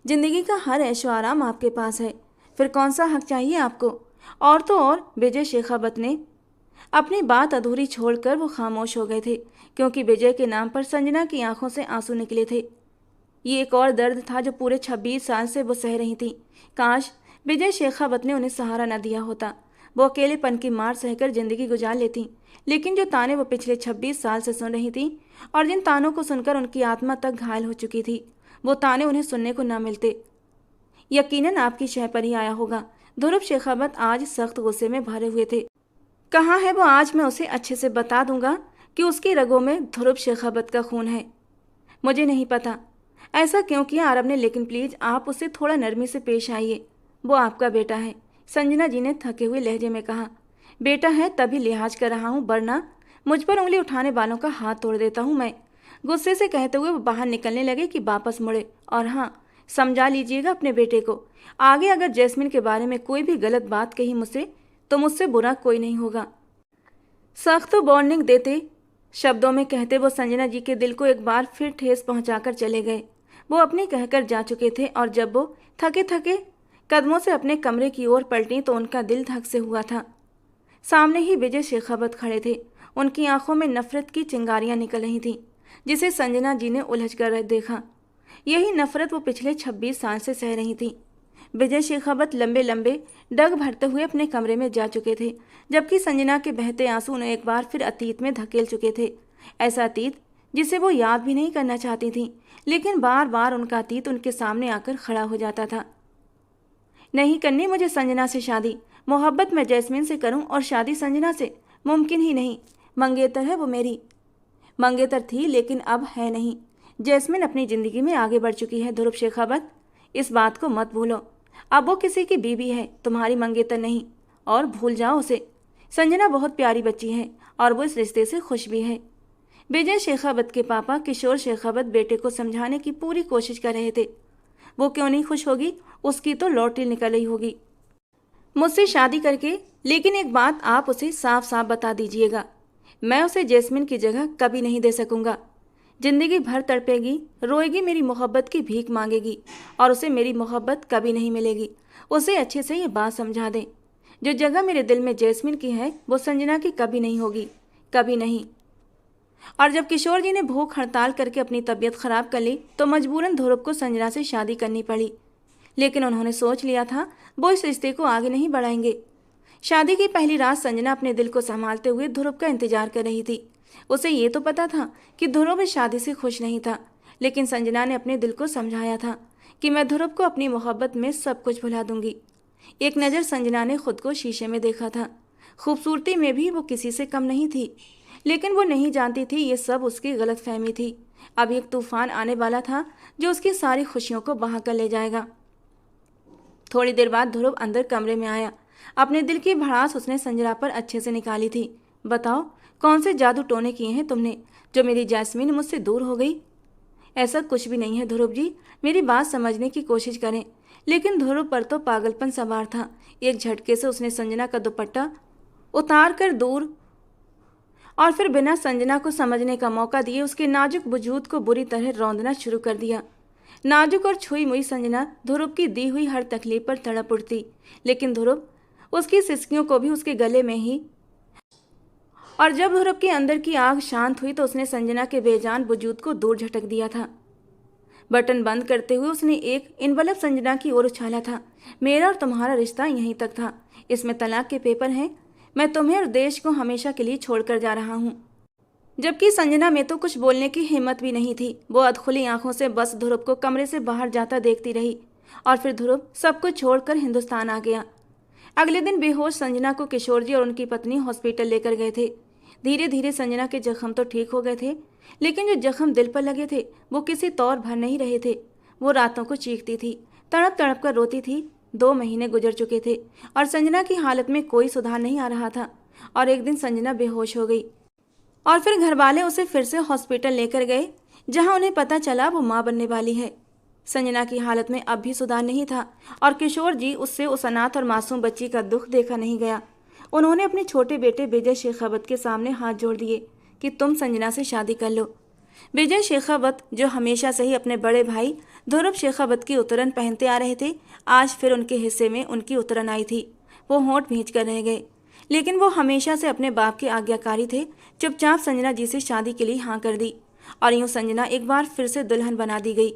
जिंदगी का हर ऐशो आराम आपके पास है, फिर कौन सा हक चाहिए आपको? और तो और विजय शेखावत ने अपनी बात अधूरी छोड़कर वो खामोश हो गए थे, क्योंकि विजय के नाम पर संजना की आंखों से आंसू निकले थे। ये एक और दर्द था जो पूरे 26 साल से वो सह रही थी। काश विजय शेखावत ने उन्हें सहारा न दिया होता, वो अकेलेपन की मार सहकर जिंदगी गुजार लेती। लेकिन जो ताने वो पिछले 26 साल से सुन रही थी और जिन तानों को सुनकर उनकी आत्मा तक घायल हो चुकी थी, वो ताने उन्हें सुनने को न मिलते। यकीनन आपकी शह पर ही आया होगा। ध्रुव शेखावत आज सख्त गुस्से में भरे हुए थे। कहाँ है वो? आज मैं उसे अच्छे से बता दूंगा कि उसकी रगों में ध्रुव शेखावत का खून है। मुझे नहीं पता ऐसा क्यों किया आरब ने, लेकिन प्लीज़ आप उससे थोड़ा नरमी से पेश आइए। वो आपका बेटा है, संजना जी ने थके हुए लहजे में कहा। बेटा है तभी लिहाज कर रहा हूँ, वरना मुझ पर उंगली उठाने वालों का हाथ तोड़ देता हूँ मैं। गुस्से से कहते हुए वो बाहर निकलने लगे कि वापस मुड़े। और हाँ, समझा लीजिएगा अपने बेटे को, आगे अगर जैस्मिन के बारे में कोई भी गलत बात कही मुझसे, तो मुझसे बुरा कोई नहीं होगा। सख्त वार्निंग देते शब्दों में कहते वो संजना जी के दिल को एक बार फिर ठेस पहुंचाकर चले गए। वो अपने कहकर जा चुके थे, और जब वो थके थके कदमों से अपने कमरे की ओर पलटी तो उनका दिल धक से हुआ था। सामने ही विजय शेखावत खड़े थे। उनकी आंखों में नफरत की चिंगारियां निकल रही थीं, जिसे संजना जी ने उलझ कर देखा। यही नफरत वो पिछले 26 साल से सह रही थी। विजय शेखावत लंबे लंबे डग भरते हुए अपने कमरे में जा चुके थे, जबकि संजना के बहते आंसू उन्हें एक बार फिर अतीत में धकेल चुके थे। ऐसा अतीत जिसे वो याद भी नहीं करना चाहती थी, लेकिन बार बार उनका अतीत उनके सामने आकर खड़ा हो जाता था। नहीं करनी मुझे संजना से शादी। मोहब्बत मैं जैस्मिन से करूं और शादी संजना से मुमकिन ही नहीं। मंगेतर है वो मेरी। मंगेतर थी लेकिन अब है नहीं। जैस्मिन अपनी ज़िंदगी में आगे बढ़ चुकी है ध्रुव शेखावत, इस बात को मत भूलो। अब वो किसी की बीवी है, तुम्हारी मंगेतर नहीं, और भूल जाओ उसे। संजना बहुत प्यारी बच्ची है और वो इस रिश्ते से खुश भी है। विजय शेखावत के पापा किशोर शेखावत बेटे को समझाने की पूरी कोशिश कर रहे थे। वो क्यों नहीं खुश होगी, उसकी तो लॉटरी निकल रही होगी मुझसे शादी करके। लेकिन एक बात आप उसे साफ साफ बता दीजिएगा, मैं उसे जैस्मिन की जगह कभी नहीं दे सकूंगा। जिंदगी भर तड़पेगी, रोएगी, मेरी मोहब्बत की भीख मांगेगी, और उसे मेरी मोहब्बत कभी नहीं मिलेगी। उसे अच्छे से ये बात समझा दें, जो जगह मेरे दिल में जैस्मिन की है वो संजना की कभी नहीं होगी, कभी नहीं। और जब किशोर जी ने भूख हड़ताल करके अपनी तबीयत खराब कर ली तो मजबूरन ध्रुव को संजना से शादी करनी पड़ी। लेकिन उन्होंने सोच लिया था वो इस रिश्ते को आगे नहीं बढ़ाएंगे। शादी की पहली रात संजना अपने दिल को संभालते हुए ध्रुव का इंतजार कर रही थी। उसे ये तो पता था कि ध्रुव इस शादी से खुश नहीं था, लेकिन संजना ने अपने दिल को समझाया था कि मैं ध्रुव को अपनी मोहब्बत में सब कुछ भुला दूंगी। एक नज़र संजना ने खुद को शीशे में देखा था। खूबसूरती में भी वो किसी से कम नहीं थी, लेकिन वो नहीं जानती थी ये सब उसकी गलतफहमी थी। अब एक तूफान आने वाला था जो उसकी सारी खुशियों को बहा कर ले जाएगा। थोड़ी देर बाद ध्रुव अंदर कमरे में आया। अपने दिल की भड़ास उसने संजना पर अच्छे से निकाली थी। बताओ कौन से जादू टोने किए हैं तुमने जो मेरी जैस्मिन मुझसे दूर हो गई? ऐसा कुछ भी नहीं है ध्रुव जी, मेरी बात समझने की कोशिश करें। लेकिन ध्रुव पर तो पागलपन सवार था। एक झटके से उसने संजना का दुपट्टा उतार कर दूर और फिर बिना संजना को समझने का मौका दिए उसके नाजुक वजूद को बुरी तरह रौंदना शुरू कर दिया। नाजुक और छुई मुई संजना ध्रुव की दी हुई हर तकलीफ पर तड़प उठती, लेकिन ध्रुव उसकी सिसकियों को भी उसके गले में ही। और जब ध्रुव के अंदर की आग शांत हुई तो उसने संजना के बेजान वजूद को दूर झटक दिया था। बटन बंद करते हुए उसने एक इनवलप संजना की ओर उछाला था। मेरा और तुम्हारा रिश्ता यहीं तक था, इसमें तलाक के पेपर हैं। मैं तुम्हें और देश को हमेशा के लिए छोड़कर जा रहा हूँ। जबकि संजना में तो कुछ बोलने की हिम्मत भी नहीं थी। वो अधखुली आंखों से बस ध्रुव को कमरे से बाहर जाता देखती रही और फिर ध्रुव सब कुछ छोड़कर हिंदुस्तान आ गया। अगले दिन बेहोश संजना को किशोर जी और उनकी पत्नी हॉस्पिटल लेकर गए थे। धीरे धीरे संजना के जख्म तो ठीक हो गए थे, लेकिन जो जख्म दिल पर लगे थे वो किसी तौर भर नहीं रहे थे। वो रातों को चीखती थी, तड़प तड़प कर रोती थी। 2 महीने गुजर चुके थे और संजना की हालत में कोई सुधार नहीं आ रहा था। और एक दिन संजना बेहोश हो गई और फिर घरवाले उसे फिर से हॉस्पिटल लेकर गए, जहां उन्हें पता चला वो मां बनने वाली है। संजना की हालत में अब भी सुधार नहीं था और किशोर जी उससे उस अनाथ और मासूम बच्ची का दुख देखा नहीं गया। उन्होंने अपने छोटे बेटे विजय शेखावत के सामने हाथ जोड़ दिए कि तुम संजना से शादी कर लो। विजय शेखावत, जो हमेशा से ही अपने बड़े भाई ध्रुव शेखावत की उतरन पहनते आ रहे थे, आज फिर उनके हिस्से में उनकी उतरन आई थी। वो होंठ भींच कर रह गए, लेकिन वो हमेशा से अपने बाप के आज्ञाकारी थे। चुपचाप संजना जी से शादी के लिए हाँ कर दी और यूं संजना एक बार फिर से दुल्हन बना दी गई।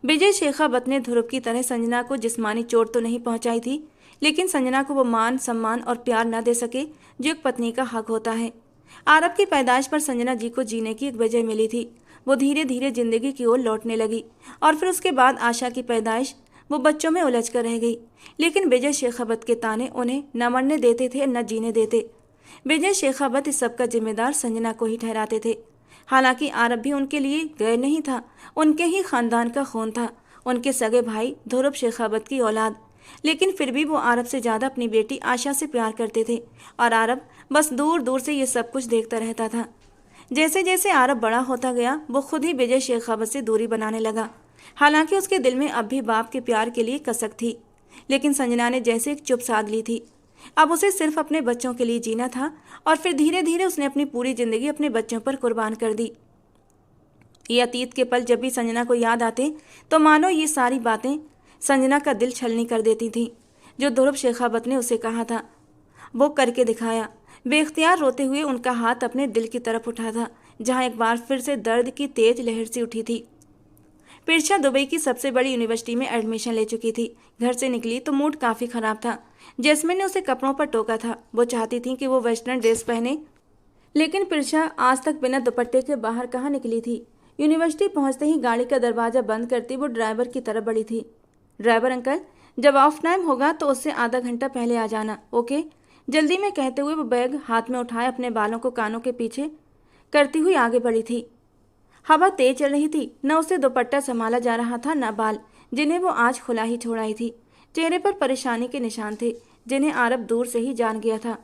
विजय शेखावत ने ध्रुव की तरह संजना को जिस्मानी चोट तो नहीं पहुंचाई थी, लेकिन संजना को वो मान सम्मान और प्यार न दे सके जो एक पत्नी का हक होता है। आरब की पैदाइश पर संजना जी को जीने की एक वजह मिली थी। वो धीरे धीरे जिंदगी की ओर लौटने लगी और फिर उसके बाद आशा की पैदाइश। वो बच्चों में उलझ कर रह गई, लेकिन विजय शेखावत के ताने उन्हें न मरने देते थे न जीने देते। विजय शेखावत इस सब का जिम्मेदार संजना को ही ठहराते थे। हालांकि आरब भी उनके लिए गैर नहीं था, उनके ही खानदान का खून था, उनके सगे भाई ध्रुव शेखावत की औलाद। लेकिन फिर भी वो आरब से ज़्यादा अपनी बेटी आशा से प्यार करते थे और आरब बस दूर दूर से ये सब कुछ देखता रहता था। जैसे जैसे आरब बड़ा होता गया वो खुद ही विजय शेखावत से दूरी बनाने लगा। हालांकि उसके दिल में अब भी बाप के प्यार के लिए कसक थी, लेकिन संजना ने जैसे एक चुप साध ली थी। अब उसे सिर्फ अपने बच्चों के लिए जीना था और फिर धीरे धीरे उसने अपनी पूरी जिंदगी अपने बच्चों पर कुर्बान कर दी। ये अतीत के पल जब भी संजना को याद आते तो मानो ये सारी बातें संजना का दिल छलनी कर देती थी। जो ध्रुव शेखावत ने उसे कहा था वो करके दिखाया। बेख्तियार रोते हुए उनका हाथ अपने दिल की तरफ उठा था, जहां एक बार फिर से दर्द की तेज लहर सी उठी थी। पिरछा दुबई की सबसे बड़ी यूनिवर्सिटी में एडमिशन ले चुकी थी। घर से निकली तो मूड काफ़ी ख़राब था। जैस्मिन ने उसे कपड़ों पर टोका था। वो चाहती थी कि वो वेस्टर्न ड्रेस पहने, लेकिन पिरछा आज तक बिना दुपट्टे के बाहर कहाँ निकली थी। यूनिवर्सिटी पहुंचते ही गाड़ी का दरवाज़ा बंद करती वो ड्राइवर की तरफ बढ़ी थी। ड्राइवर अंकल, जब ऑफ टाइम होगा तो उससे आधा घंटा पहले आ जाना, ओके? जल्दी में कहते हुए वो बैग हाथ में उठाए अपने बालों को कानों के पीछे करती हुई आगे बढ़ी थी। हवा तेज चल रही थी, न उसे दुपट्टा संभाला जा रहा था न बाल, जिन्हें वो आज खुला ही छोड़ाई थी। चेहरे पर परेशानी के निशान थे, जिन्हें आरब दूर से ही जान गया था।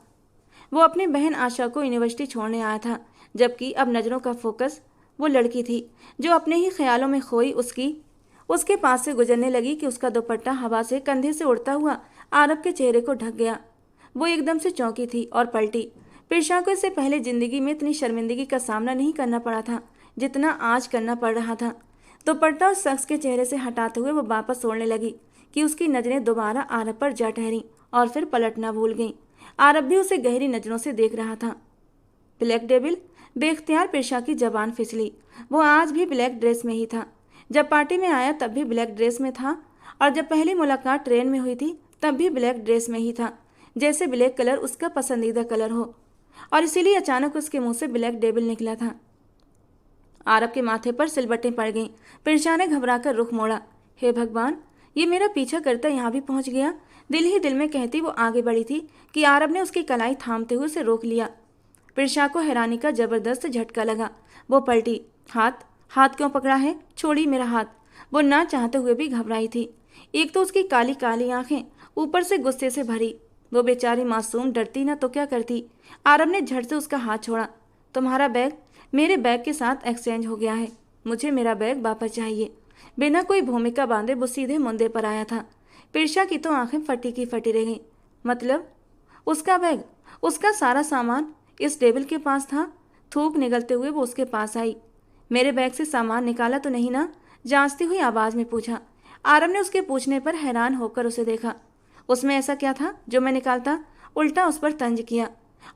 वो अपनी बहन आशा को यूनिवर्सिटी छोड़ने आया था, जबकि अब नज़रों का फोकस वो लड़की थी जो अपने ही ख्यालों में खोई उसके पास से गुजरने लगी कि उसका दुपट्टा हवा से कंधे से उड़ता हुआ आरब के चेहरे को ढक गया। वो एकदम से चौंकी थी और पलटी। पिरछा को इससे पहले जिंदगी में इतनी शर्मिंदगी का सामना नहीं करना पड़ा था जितना आज करना पड़ रहा था। दुपट्टा उस शख्स के चेहरे से हटाते हुए वो वापस छोड़ने लगी कि उसकी नज़रें दोबारा आरब पर जा ठहरी और फिर पलटना भूल गईं। आरब भी उसे गहरी नज़रों से देख रहा था। ब्लैक डेविल, बेख्तियार पिरछा की जबान फिसली। वो आज भी ब्लैक ड्रेस में ही था। जब पार्टी में आया तब भी ब्लैक ड्रेस में था और जब पहली मुलाकात ट्रेन में हुई थी तब भी ब्लैक ड्रेस में ही था, जैसे ब्लैक कलर उसका पसंदीदा कलर हो। और इसीलिए अचानक उसके मुंह से ब्लैक डेविल निकला था। आरब के माथे पर सिलबटें पड़ गईं। पिरछा ने घबराकर रुख मोड़ा। हे भगवान, ये मेरा पीछा करता यहाँ भी पहुँच गया। दिल ही दिल में कहती वो आगे बढ़ी थी कि आरब ने उसकी कलाई थामते हुए उसे रोक लिया। पिरछा को हैरानी का जबरदस्त झटका लगा। वो पलटी। हाथ क्यों पकड़ा है? छोड़ी मेरा हाथ। वो ना चाहते हुए भी घबराई थी। एक तो उसकी काली काली आंखें ऊपर से गुस्से से भरी। वो बेचारी मासूम डरती ना तो क्या करती। आरब ने झट से उसका हाथ छोड़ा। तुम्हारा बैग मेरे बैग के साथ एक्सचेंज हो गया है। मुझे मेरा बैग वापस चाहिए। बिना कोई भूमिका बांधे वो सीधे मुंदे पर आया था। पिरशा की तो आंखें फटी की फटी रह गईं। मतलब उसका बैग, उसका सारा सामान इस टेबल के पास था। थूक निगलते हुए वो उसके पास आई। मेरे बैग से सामान निकाला तो नहीं ना? जांचती हुई आवाज में पूछा। आरव ने उसके पूछने पर हैरान होकर उसे देखा। उसमें ऐसा क्या था जो मैं निकालता? उल्टा उस पर तंज किया।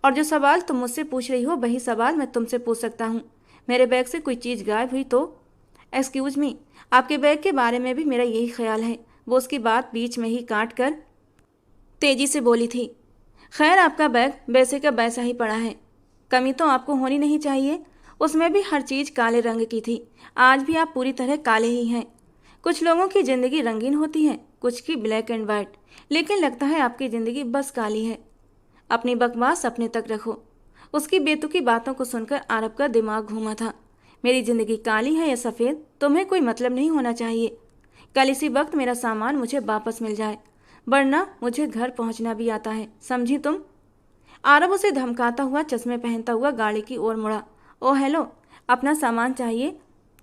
और जो सवाल तुम मुझसे पूछ रही हो वही सवाल मैं तुमसे पूछ सकता हूँ। मेरे बैग से कोई चीज़ गायब हुई तो? एक्सक्यूज मी, आपके बैग के बारे में भी मेरा यही ख्याल है। वो उसकी बात बीच में ही काट कर तेजी से बोली थी। खैर, आपका बैग वैसे का वैसा ही पड़ा है। कमी तो आपको होनी नहीं चाहिए। उसमें भी हर चीज़ काले रंग की थी। आज भी आप पूरी तरह काले ही हैं। कुछ लोगों की ज़िंदगी रंगीन होती है, कुछ की ब्लैक एंड वाइट, लेकिन लगता है आपकी ज़िंदगी बस काली है। अपनी बकवास अपने तक रखो। उसकी बेतुकी बातों को सुनकर आरब का दिमाग घूमा था। मेरी ज़िंदगी काली है या सफ़ेद तुम्हें कोई मतलब नहीं होना चाहिए। कल इसी वक्त मेरा सामान मुझे वापस मिल जाए, वरना मुझे घर पहुंचना भी आता है, समझी तुम? आरब उसे धमकाता हुआ चश्मे पहनता हुआ गाड़ी की ओर मुड़ा। ओ हेलो, अपना सामान चाहिए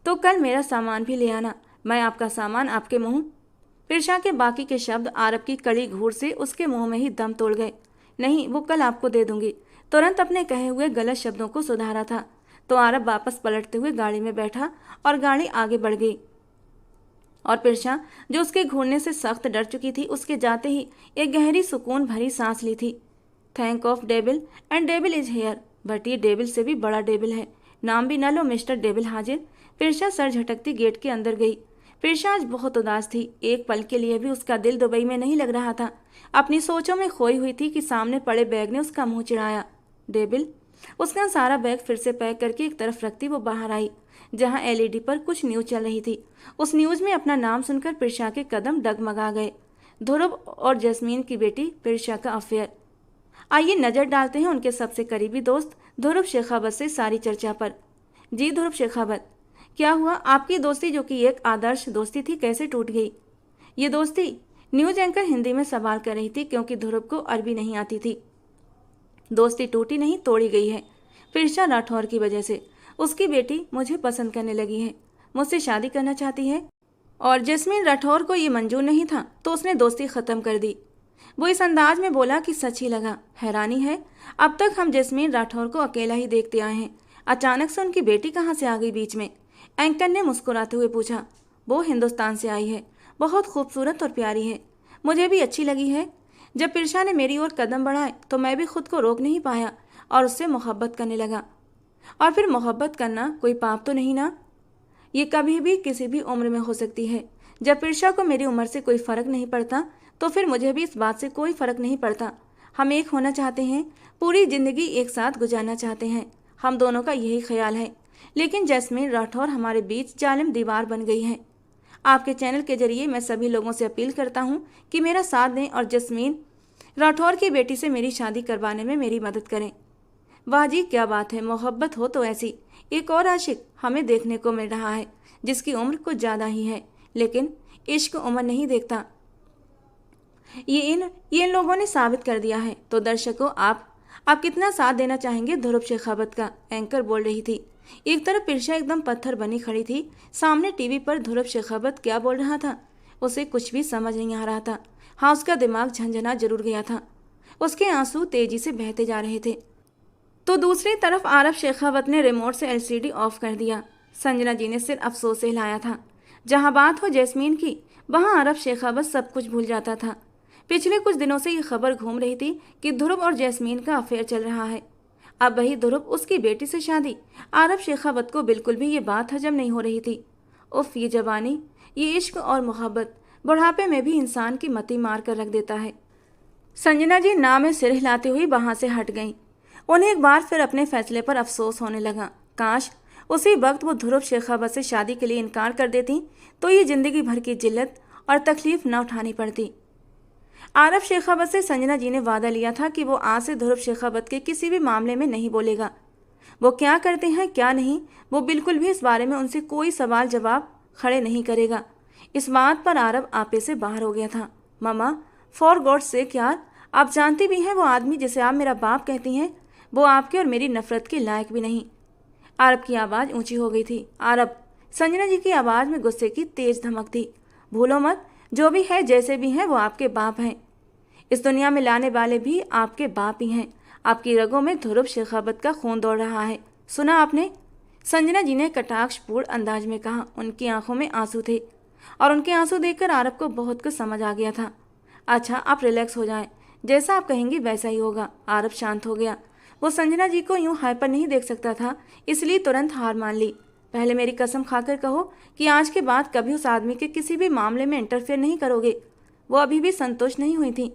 तो कल मेरा सामान भी ले आना। मैं आपका सामान आपके मुंह। पिरशा के बाकी के शब्द आरब की कड़ी घूर से उसके मुंह में ही दम तोड़ गए। नहीं, वो कल आपको दे दूंगी। तुरंत अपने कहे हुए गलत शब्दों को सुधारा था तो आरब वापस पलटते हुए गाड़ी में बैठा और गाड़ी आगे बढ़ गई। और पिरशा, जो उसके घूरने से सख्त डर चुकी थी, उसके जाते ही एक गहरी सुकून भरी सांस ली थी। Thank of devil and devil is here. But ये डेविल से भी बड़ा डेविल है। नाम भी न लो, मिस्टर डेविल हाजिर। पिरशा सर झटकती गेट के अंदर गई। पिरशा आज बहुत उदास थी। एक पल के लिए भी उसका दिल दुबई में नहीं लग रहा था। अपनी सोचों में खोई हुई थी कि सामने पड़े बैग ने उसका मुंह चिढ़ाया। डेविल। उसका सारा बैग फिर से पैक करके एक तरफ रखती वो बाहर आई, जहां एलईडी पर कुछ न्यूज चल रही थी। उस न्यूज में अपना नाम सुनकर पिरशा के कदम डगमगा गए। ध्रुव और जैस्मीन की बेटी पिरशा का अफेयर। आइए नजर डालते हैं उनके सबसे करीबी दोस्त ध्रुव शेखावत से सारी चर्चा पर। जी ध्रुव शेखावत, क्या हुआ? आपकी दोस्ती, जो कि एक आदर्श दोस्ती थी, कैसे टूट गई? ये दोस्ती? न्यूज एंकर हिंदी में सवाल कर रही थी क्योंकि ध्रुव को अरबी नहीं आती थी। दोस्ती टूटी नहीं, तोड़ी गई है पिरशा राठौर की वजह से। उसकी बेटी मुझे पसंद करने लगी है, मुझसे शादी करना चाहती है, और जैस्मीन राठौर को ये मंजूर नहीं था तो उसने दोस्ती ख़त्म कर दी। वो इस अंदाज में बोला कि सच ही लगा। हैरानी है, अब तक हम जैस्मीन राठौर को अकेला ही देखते आए हैं, अचानक से उनकी बेटी कहाँ से आ गई बीच में? एंकर ने मुस्कुराते हुए पूछा। वो हिंदुस्तान से आई है, बहुत खूबसूरत और प्यारी है, मुझे भी अच्छी लगी है। जब पिरशा ने मेरी ओर कदम बढ़ाए तो मैं भी खुद को रोक नहीं पाया और उससे मोहब्बत करने लगा। और फिर मोहब्बत करना कोई पाप तो नहीं ना? ये कभी भी किसी भी उम्र में हो सकती है। जब पिरशा को मेरी उम्र से कोई फ़र्क नहीं पड़ता तो फिर मुझे भी इस बात से कोई फ़र्क नहीं पड़ता। हम एक होना चाहते हैं, पूरी ज़िंदगी एक साथ गुजारना चाहते हैं, हम दोनों का यही ख्याल है। लेकिन जैस्मीन राठौर हमारे बीच जालिम दीवार बन गई है। आपके चैनल के जरिए मैं सभी लोगों से अपील करता हूँ कि मेरा साथ दें और जैस्मीन राठौर की बेटी से मेरी शादी करवाने में मेरी मदद करें। वाह जी, क्या बात है! मोहब्बत हो तो ऐसी। एक और आशिक हमें देखने को मिल रहा है जिसकी उम्र कुछ ज़्यादा ही है, लेकिन इश्क उम्र नहीं देखता। ये इन लोगों ने साबित कर दिया है। तो दर्शकों, आप कितना साथ देना चाहेंगे ध्रुव शेखावत का? एंकर बोल रही थी। एक तरफ पिरशा एकदम पत्थर बनी खड़ी थी। सामने टीवी पर ध्रुव शेखावत क्या बोल रहा था, उसे कुछ भी समझ नहीं आ रहा था। हाँ, उसका दिमाग झंझना जरूर गया था। उसके आंसू तेजी से बहते जा रहे थे। तो दूसरी तरफ आरब शेखावत ने रिमोट से एलसीडी ऑफ कर दिया। संजना जी ने सिर अफसोस से हिलाया था। जहाँ बात हो जैस्मीन की, वहाँ आरब शेखावत सब कुछ भूल जाता था। पिछले कुछ दिनों से ये खबर घूम रही थी कि ध्रुव और जैस्मीन का अफेयर चल रहा है। अब वही ध्रुव, उसकी बेटी से शादी। आरब शेखावत को बिल्कुल भी ये बात हजम नहीं हो रही थी। उफ, ये जवानी, ये इश्क और मोहब्बत बुढ़ापे में भी इंसान की मति मार कर रख देता है। संजना जी ना में सिर हिलाते हुए वहां से हट गईं। उन्हें एक बार फिर अपने फैसले पर अफसोस होने लगा। काश उसी वक्त वो ध्रुव शेखावत से शादी के लिए इनकार कर देती तो ये जिंदगी भर की जिल्लत और तकलीफ न उठानी पड़ती। आरब शेखावत से संजना जी ने वादा लिया था कि वो आज से ध्रुव शेखावत के किसी भी मामले में नहीं बोलेगा। वो क्या करते हैं क्या नहीं, वो बिल्कुल भी इस बारे में उनसे कोई सवाल जवाब खड़े नहीं करेगा। इस बात पर आरब आपे से बाहर हो गया था। मामा, फॉर गॉड सेक यार, आप जानती भी हैं वो आदमी जिसे आप मेरा बाप कहती हैं, वो आपके और मेरी नफरत के लायक भी नहीं। आरब की आवाज़ ऊंची हो गई थी। आरब, संजना जी की आवाज़ में गुस्से की तेज धमक थी। भूलो मत, जो भी है जैसे भी हैं वो आपके बाप हैं। इस दुनिया में लाने वाले भी आपके बाप ही हैं। आपकी रगों में ध्रुव शेखावत का खून दौड़ रहा है, सुना आपने? संजना जी ने कटाक्षपूर्ण अंदाज में कहा। उनकी आंखों में आंसू थे और उनके आंसू देखकर आरव को बहुत कुछ समझ आ गया था। अच्छा, आप रिलैक्स हो जाएं, जैसा आप कहेंगी वैसा ही होगा। आरव शांत हो गया। वो संजना जी को यूं हाइपर नहीं देख सकता था, इसलिए तुरंत हार मान ली। पहले मेरी कसम खाकर कहो कि आज के बाद कभी उस आदमी के किसी भी मामले में इंटरफेयर नहीं करोगे। वो अभी भी संतुष्ट नहीं हुई थी।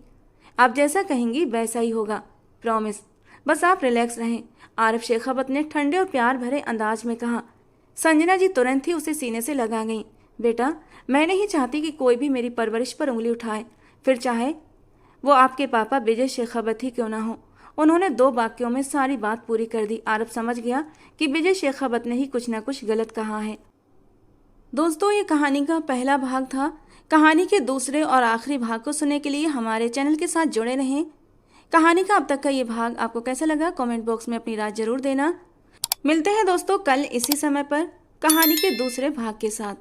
आप जैसा कहेंगी वैसा ही होगा, प्रॉमिस। बस आप रिलैक्स रहें, आरव शेखावत ने ठंडे और प्यार भरे अंदाज में कहा। संजना जी तुरंत ही उसे सीने से लगा गईं। बेटा, मैं नहीं चाहती कि कोई भी मेरी परवरिश पर उंगली उठाए, फिर चाहे वो आपके पापा विजय शेखावत ही क्यों ना हो। उन्होंने 2 वाक्यों में सारी बात पूरी कर दी। आरव समझ गया कि विजय शेखावत ने ही कुछ ना कुछ गलत कहा है। दोस्तों, ये कहानी का पहला भाग था। कहानी के दूसरे और आखिरी भाग को सुनने के लिए हमारे चैनल के साथ जुड़े रहें। कहानी का अब तक का ये भाग आपको कैसा लगा, कमेंट बॉक्स में अपनी राय जरूर देना। मिलते हैं दोस्तों कल इसी समय पर कहानी के दूसरे भाग के साथ।